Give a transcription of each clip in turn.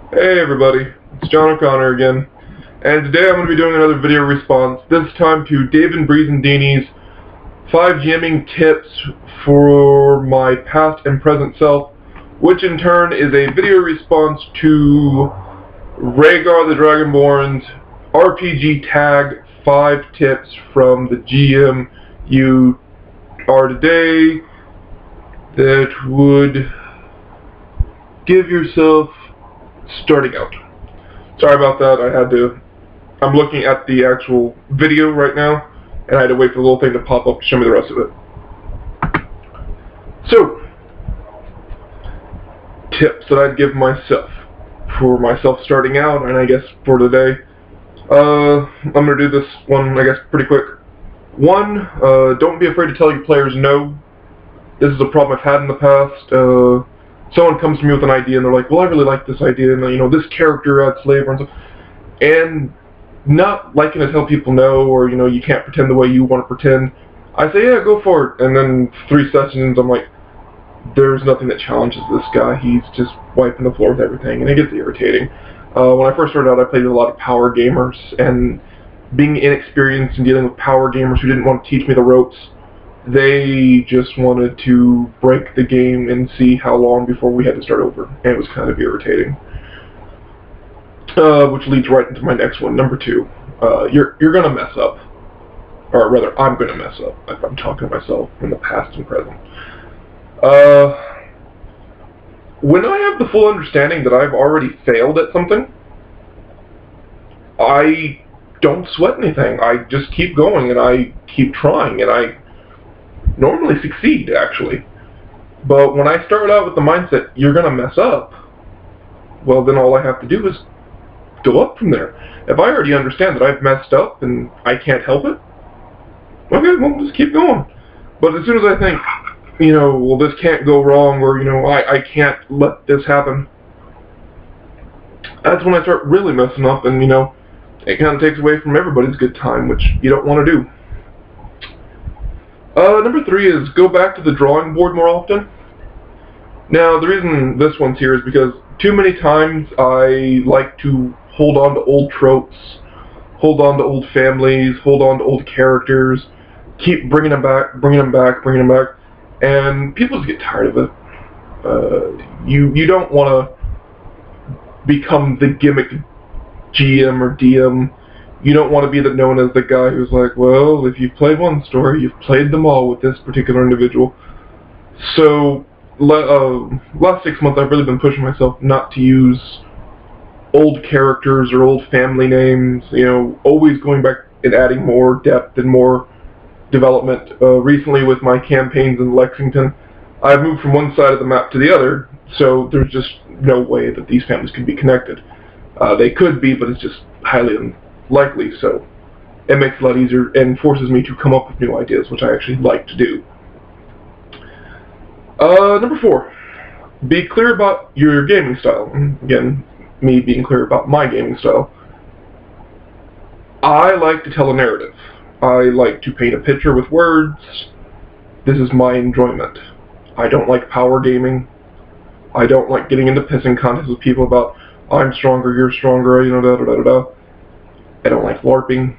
Hey everybody, it's John O'Connor again, and today I'm going to be doing another video response, this time to David Breezendini's 5 GMing tips for my past and present self, which in turn is a video response to Rhaegar the Dragonborn's RPG tag 5 tips from the GM you are today that would give yourself starting out. Sorry about that, I'm looking at the actual video right now, and I had to wait for the little thing to pop up to show me the rest of it. So, tips that I'd give myself, for myself starting out, and I guess for today. I'm going to do this one, I guess, pretty quick. 1, don't be afraid to tell your players no. This is a problem I've had in the past. Someone comes to me with an idea and they're like, well, I really like this idea, and this character adds flavor and stuff. And not liking to tell people no, or you can't pretend the way you want to pretend. I say, yeah, go for it. And then 3 sessions, I'm like, there's nothing that challenges this guy. He's just wiping the floor with everything, and it gets irritating. When I first started out, I played with a lot of power gamers, and being inexperienced and dealing with power gamers who didn't want to teach me the ropes, they just wanted to break the game and see how long before we had to start over, and it was kind of irritating. Which leads right into my next one, number 2. You're gonna mess up, or rather, I'm gonna mess up if I'm talking to myself in the past and present. When I have the full understanding that I've already failed at something, I don't sweat anything. I just keep going and I keep trying, and I normally succeed, actually. But when I start out with the mindset, you're gonna mess up, well, then all I have to do is go up from there. If I already understand that I've messed up and I can't help it, okay, well, just keep going. But as soon as I think, well, this can't go wrong, or, I can't let this happen, that's when I start really messing up, and, it kind of takes away from everybody's good time, which you don't want to do. Number 3 is go back to the drawing board more often. Now, the reason this one's here is because too many times I like to hold on to old tropes, hold on to old families, hold on to old characters, keep bringing them back, and people just get tired of it. You don't want to become the gimmick GM or DM. You don't want to be known as the guy who's like, well, if you've played one story, you've played them all with this particular individual. So, last 6 months I've really been pushing myself not to use old characters or old family names, always going back and adding more depth and more development. Recently with my campaigns in Lexington, I've moved from one side of the map to the other, so there's just no way that these families can be connected. They could be, but it's just highly unlikely, so it makes it a lot easier and forces me to come up with new ideas, which I actually like to do. Number 4, be clear about your gaming style. Again, me being clear about my gaming style. I like to tell a narrative. I like to paint a picture with words. This is my enjoyment. I don't like power gaming. I don't like getting into pissing contests with people about, I'm stronger, you're stronger, da-da-da-da-da. I don't like LARPing,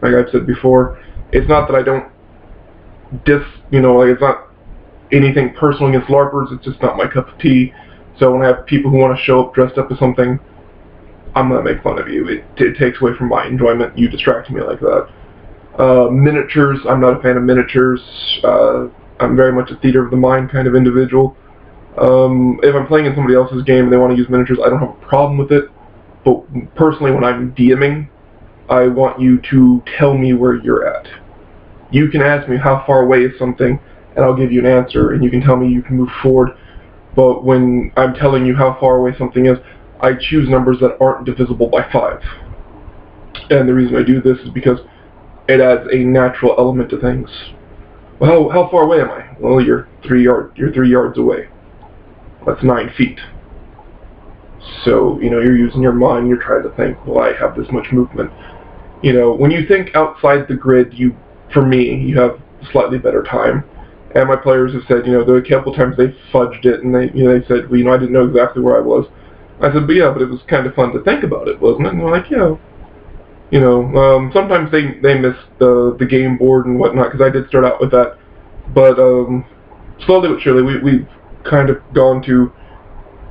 like I've said before. It's not that I don't it's not anything personal against LARPers, it's just not my cup of tea. So when I have people who want to show up dressed up as something, I'm going to make fun of you. It takes away from my enjoyment, you distracting me like that. Miniatures, I'm not a fan of miniatures. I'm very much a theater of the mind kind of individual. If I'm playing in somebody else's game and they want to use miniatures, I don't have a problem with it. But personally, when I'm DMing, I want you to tell me where you're at. You can ask me how far away is something, and I'll give you an answer, and you can tell me you can move forward. But when I'm telling you how far away something is, I choose numbers that aren't divisible by 5. And the reason I do this is because it adds a natural element to things. Well, how far away am I? Well, you're 3 yards away. That's 9 feet. So, you're using your mind, you're trying to think, well, I have this much movement. When you think outside the grid, for me, you have slightly better time. And my players have said, there were a couple times they fudged it, and they said, well, I didn't know exactly where I was. I said, but yeah, but it was kind of fun to think about it, wasn't it? And they're like, yeah. Sometimes they miss the game board and whatnot, because I did start out with that. But slowly but surely, we've kind of gone to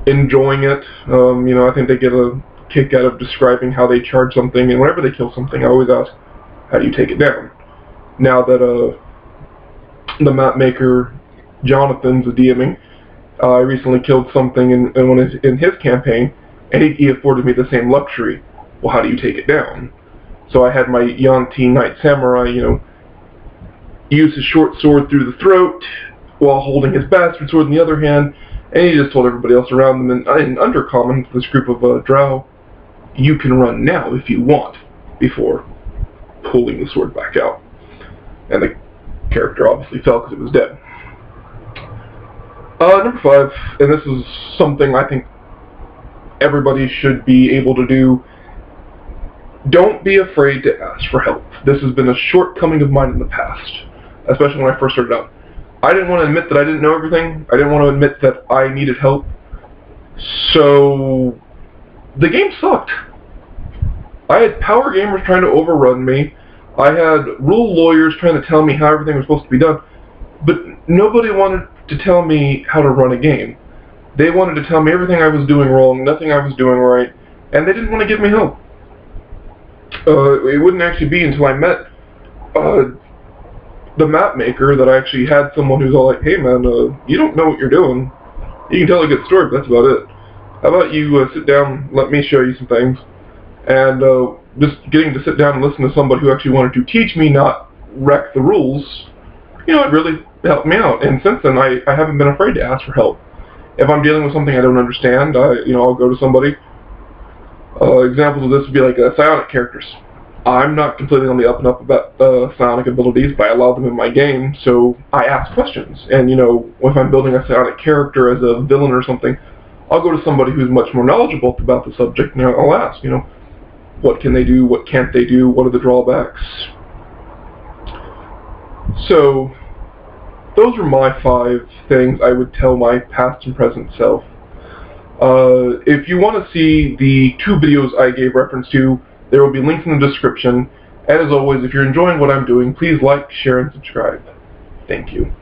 enjoying it. I think they get a kick out of describing how they charge something, and whenever they kill something, I always ask, how do you take it down? Now that the map maker, Jonathan's DMing, I recently killed something in his campaign, and he afforded me the same luxury. Well, how do you take it down? So I had my Yuan-Ti Knight Samurai, use his short sword through the throat while holding his bastard sword in the other hand, and he just told everybody else around them in Undercommon, this group of drow, you can run now if you want, before pulling the sword back out. And the character obviously fell because it was dead. Number 5, and this is something I think everybody should be able to do. Don't be afraid to ask for help. This has been a shortcoming of mine in the past, especially when I first started out. I didn't want to admit that I didn't know everything. I didn't want to admit that I needed help. So the game sucked. I had power gamers trying to overrun me. I had rule lawyers trying to tell me how everything was supposed to be done. But nobody wanted to tell me how to run a game. They wanted to tell me everything I was doing wrong, nothing I was doing right, and they didn't want to give me help. It wouldn't actually be until I met the map maker that I actually had someone who's all like, hey man, you don't know what you're doing. You can tell a good story, but that's about it. How about you sit down, let me show you some things. And just getting to sit down and listen to somebody who actually wanted to teach me, not wreck the rules, it really helped me out. And since then, I haven't been afraid to ask for help. If I'm dealing with something I don't understand, I'll go to somebody. Examples of this would be like psionic characters. I'm not completely on the up and up about psionic abilities, but I allow them in my game, so I ask questions. And, if I'm building a psionic character as a villain or something, I'll go to somebody who's much more knowledgeable about the subject, and I'll ask, what can they do, what can't they do, what are the drawbacks? So, those are my 5 things I would tell my past and present self. If you want to see the 2 videos I gave reference to, there will be links in the description. And as always, if you're enjoying what I'm doing, please like, share, and subscribe. Thank you.